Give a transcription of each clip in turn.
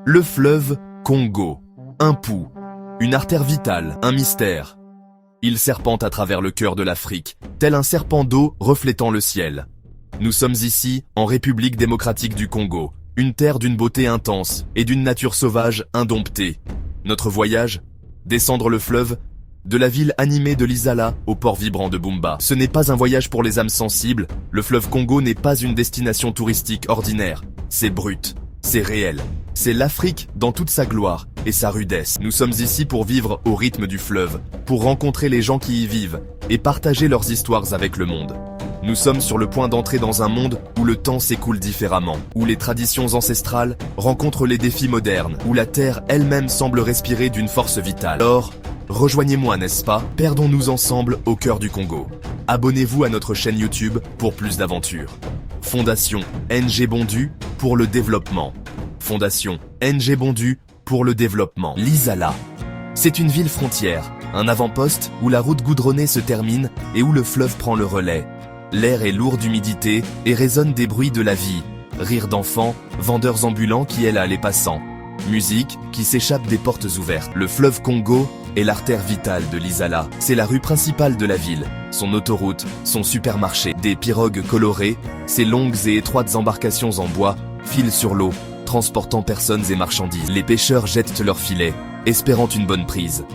Le fleuve Congo, un pouls, une artère vitale, un mystère. Il serpente à travers le cœur de l'Afrique, tel un serpent d'eau reflétant le ciel. Nous sommes ici, en République démocratique du Congo, une terre d'une beauté intense et d'une nature sauvage indomptée. Notre voyage, descendre le fleuve, de la ville animée de Lisala au port vibrant de Bumba. Ce n'est pas un voyage pour les âmes sensibles, le fleuve Congo n'est pas une destination touristique ordinaire. C'est brut, c'est réel. C'est l'Afrique dans toute sa gloire et sa rudesse. Nous sommes ici pour vivre au rythme du fleuve, pour rencontrer les gens qui y vivent et partager leurs histoires avec le monde. Nous sommes sur le point d'entrer dans un monde où le temps s'écoule différemment, où les traditions ancestrales rencontrent les défis modernes, où la terre elle-même semble respirer d'une force vitale. Alors, rejoignez-moi, n'est-ce pas? Perdons-nous ensemble au cœur du Congo. Abonnez-vous à notre chaîne YouTube pour plus d'aventures. Fondation NG Bondu pour le développement. Fondation NG Bondu pour le développement. Lisala. C'est une ville frontière, un avant-poste où la route goudronnée se termine et où le fleuve prend le relais. L'air est lourd d'humidité et résonne des bruits de la vie. Rires d'enfants, vendeurs ambulants qui aident les passants. Musique qui s'échappe des portes ouvertes. Le fleuve Congo est l'artère vitale de Lisala. C'est la rue principale de la ville, son autoroute, son supermarché. Des pirogues colorées, ces longues et étroites embarcations en bois, filent sur l'eau, transportant personnes et marchandises. Les pêcheurs jettent leurs filets, espérant une bonne prise.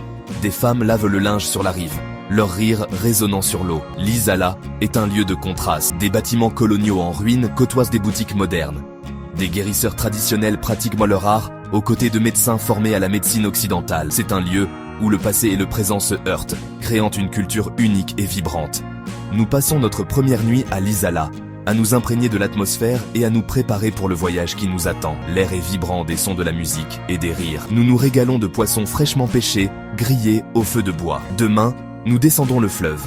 Des femmes lavent le linge sur la rive, leur rire résonnant sur l'eau. Lisala est un lieu de contraste. Des bâtiments coloniaux en ruine côtoient des boutiques modernes. Des guérisseurs traditionnels pratiquent leur art, aux côtés de médecins formés à la médecine occidentale. C'est un lieu où le passé et le présent se heurtent, créant une culture unique et vibrante. Nous passons notre première nuit à Lisala, à nous imprégner de l'atmosphère et à nous préparer pour le voyage qui nous attend. L'air est vibrant des sons de la musique et des rires. Nous nous régalons de poissons fraîchement pêchés, grillés au feu de bois. Demain, nous descendons le fleuve.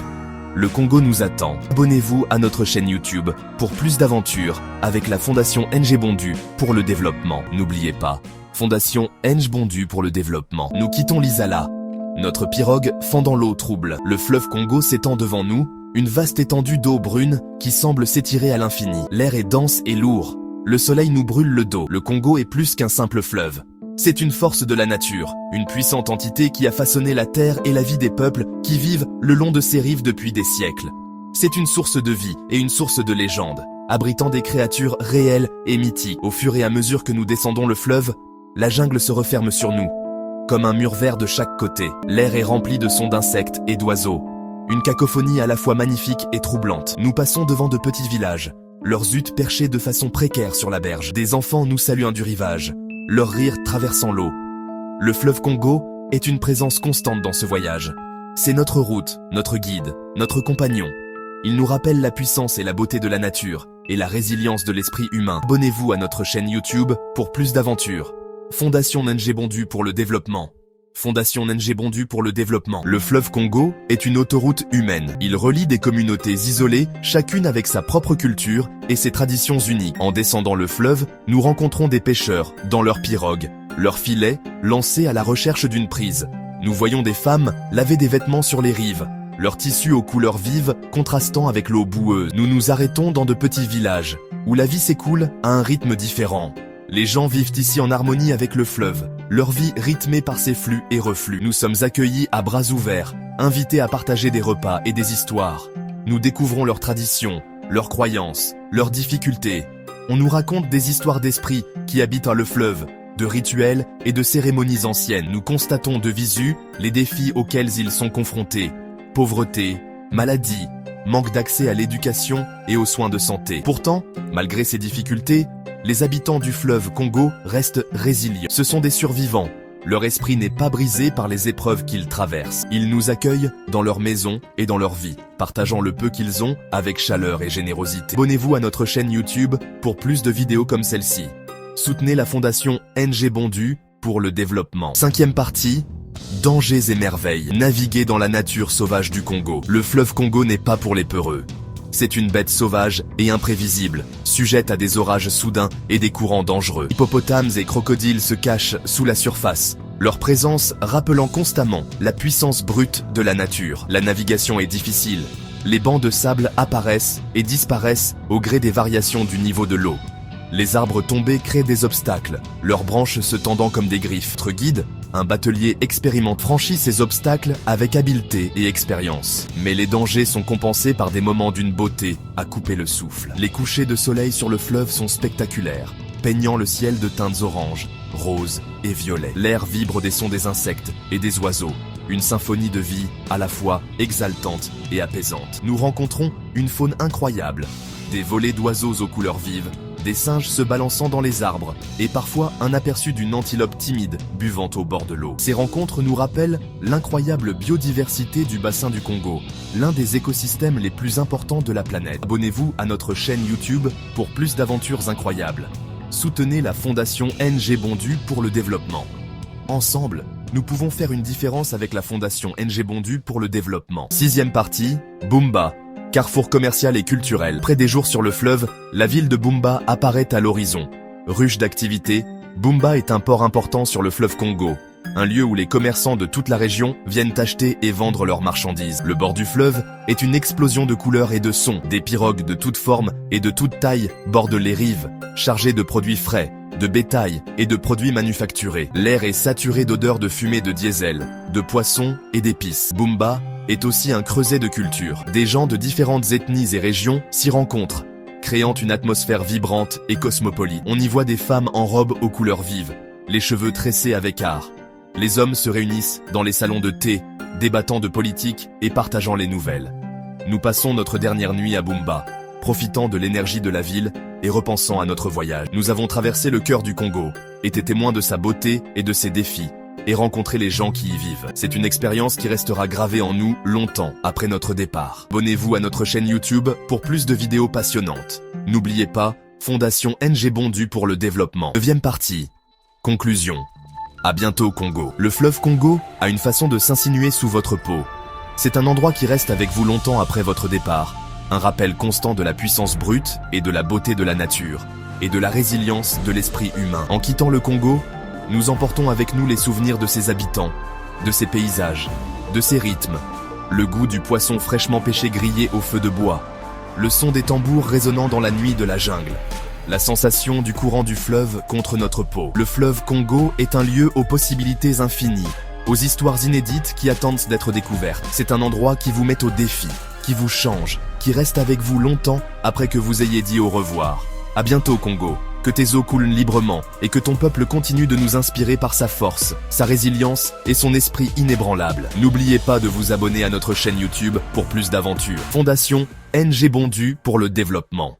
Le Congo nous attend. Abonnez-vous à notre chaîne YouTube pour plus d'aventures avec la Fondation NG Bondu pour le développement. N'oubliez pas, Fondation NG Bondu pour le développement. Nous quittons Lisala. Notre pirogue fend dans l'eau trouble. Le fleuve Congo s'étend devant nous, une vaste étendue d'eau brune qui semble s'étirer à l'infini. L'air est dense et lourd. Le soleil nous brûle le dos. Le Congo est plus qu'un simple fleuve. C'est une force de la nature, une puissante entité qui a façonné la terre et la vie des peuples qui vivent le long de ses rives depuis des siècles. C'est une source de vie et une source de légende, abritant des créatures réelles et mythiques. Au fur et à mesure que nous descendons le fleuve, la jungle se referme sur nous, comme un mur vert de chaque côté. L'air est rempli de sons d'insectes et d'oiseaux. Une cacophonie à la fois magnifique et troublante. Nous passons devant de petits villages, leurs huttes perchées de façon précaire sur la berge. Des enfants nous saluent du rivage, leur rire traversant l'eau. Le fleuve Congo est une présence constante dans ce voyage. C'est notre route, notre guide, notre compagnon. Il nous rappelle la puissance et la beauté de la nature et la résilience de l'esprit humain. Abonnez-vous à notre chaîne YouTube pour plus d'aventures. Fondation NG Bondu pour le développement. Fondation NG Bondu pour le développement. Le fleuve Congo est une autoroute humaine. Il relie des communautés isolées, chacune avec sa propre culture et ses traditions uniques. En descendant le fleuve, nous rencontrons des pêcheurs dans leurs pirogues, leurs filets lancés à la recherche d'une prise. Nous voyons des femmes laver des vêtements sur les rives, leurs tissus aux couleurs vives contrastant avec l'eau boueuse. Nous nous arrêtons dans de petits villages où la vie s'écoule à un rythme différent. Les gens vivent ici en harmonie avec le fleuve, leur vie rythmée par ses flux et reflux. Nous sommes accueillis à bras ouverts, invités à partager des repas et des histoires. Nous découvrons leurs traditions, leurs croyances, leurs difficultés. On nous raconte des histoires d'esprits qui habitent le fleuve, de rituels et de cérémonies anciennes. Nous constatons de visu les défis auxquels ils sont confrontés. Pauvreté, maladie, manque d'accès à l'éducation et aux soins de santé. Pourtant, malgré ces difficultés, les habitants du fleuve Congo restent résilients. Ce sont des survivants. Leur esprit n'est pas brisé par les épreuves qu'ils traversent. Ils nous accueillent dans leur maison et dans leur vie, partageant le peu qu'ils ont avec chaleur et générosité. Abonnez-vous à notre chaîne YouTube pour plus de vidéos comme celle-ci. Soutenez la Fondation NG Bondu pour le développement. 5e partie, dangers et merveilles. Naviguer dans la nature sauvage du Congo. Le fleuve Congo n'est pas pour les peureux. C'est une bête sauvage et imprévisible, sujette à des orages soudains et des courants dangereux. Hippopotames et crocodiles se cachent sous la surface, leur présence rappelant constamment la puissance brute de la nature. La navigation est difficile. Les bancs de sable apparaissent et disparaissent au gré des variations du niveau de l'eau. Les arbres tombés créent des obstacles, leurs branches se tendant comme des griffes. Notre guide, un batelier expérimenté, franchit ces obstacles avec habileté et expérience. Mais les dangers sont compensés par des moments d'une beauté à couper le souffle. Les couchers de soleil sur le fleuve sont spectaculaires, peignant le ciel de teintes oranges, roses et violets. L'air vibre des sons des insectes et des oiseaux, une symphonie de vie à la fois exaltante et apaisante. Nous rencontrons une faune incroyable, des volées d'oiseaux aux couleurs vives, des singes se balançant dans les arbres, et parfois un aperçu d'une antilope timide buvant au bord de l'eau. Ces rencontres nous rappellent l'incroyable biodiversité du bassin du Congo, l'un des écosystèmes les plus importants de la planète. Abonnez-vous à notre chaîne YouTube pour plus d'aventures incroyables. Soutenez la Fondation NG Bondu pour le développement. Ensemble, nous pouvons faire une différence avec la Fondation NG Bondu pour le développement. 6e partie, Bumba. Carrefour commercial et culturel. Près des jours sur le fleuve, la ville de Bumba apparaît à l'horizon. Ruche d'activité, Bumba est un port important sur le fleuve Congo, un lieu où les commerçants de toute la région viennent acheter et vendre leurs marchandises. Le bord du fleuve est une explosion de couleurs et de sons. Des pirogues de toutes formes et de toutes tailles bordent les rives, chargées de produits frais, de bétail et de produits manufacturés. L'air est saturé d'odeurs de fumée de diesel, de poissons et d'épices. Bumba est aussi un creuset de culture. Des gens de différentes ethnies et régions s'y rencontrent, créant une atmosphère vibrante et cosmopolite. On y voit des femmes en robe aux couleurs vives, les cheveux tressés avec art. Les hommes se réunissent dans les salons de thé, débattant de politique et partageant les nouvelles. Nous passons notre dernière nuit à Bumba, profitant de l'énergie de la ville et repensant à notre voyage. Nous avons traversé le cœur du Congo, été témoins de sa beauté et de ses défis, et rencontrer les gens qui y vivent. C'est une expérience qui restera gravée en nous longtemps après notre départ. Abonnez-vous à notre chaîne YouTube pour plus de vidéos passionnantes. N'oubliez pas, Fondation NG Bondu pour le développement. 9e partie. Conclusion. À bientôt Congo. Le fleuve Congo a une façon de s'insinuer sous votre peau. C'est un endroit qui reste avec vous longtemps après votre départ. Un rappel constant de la puissance brute et de la beauté de la nature, et de la résilience de l'esprit humain. En quittant le Congo, nous emportons avec nous les souvenirs de ses habitants, de ses paysages, de ses rythmes, le goût du poisson fraîchement pêché grillé au feu de bois, le son des tambours résonnant dans la nuit de la jungle, la sensation du courant du fleuve contre notre peau. Le fleuve Congo est un lieu aux possibilités infinies, aux histoires inédites qui attendent d'être découvertes. C'est un endroit qui vous met au défi, qui vous change, qui reste avec vous longtemps après que vous ayez dit au revoir. À bientôt Congo. Que tes eaux coulent librement et que ton peuple continue de nous inspirer par sa force, sa résilience et son esprit inébranlable. N'oubliez pas de vous abonner à notre chaîne YouTube pour plus d'aventures. Fondation NG Bondu pour le développement.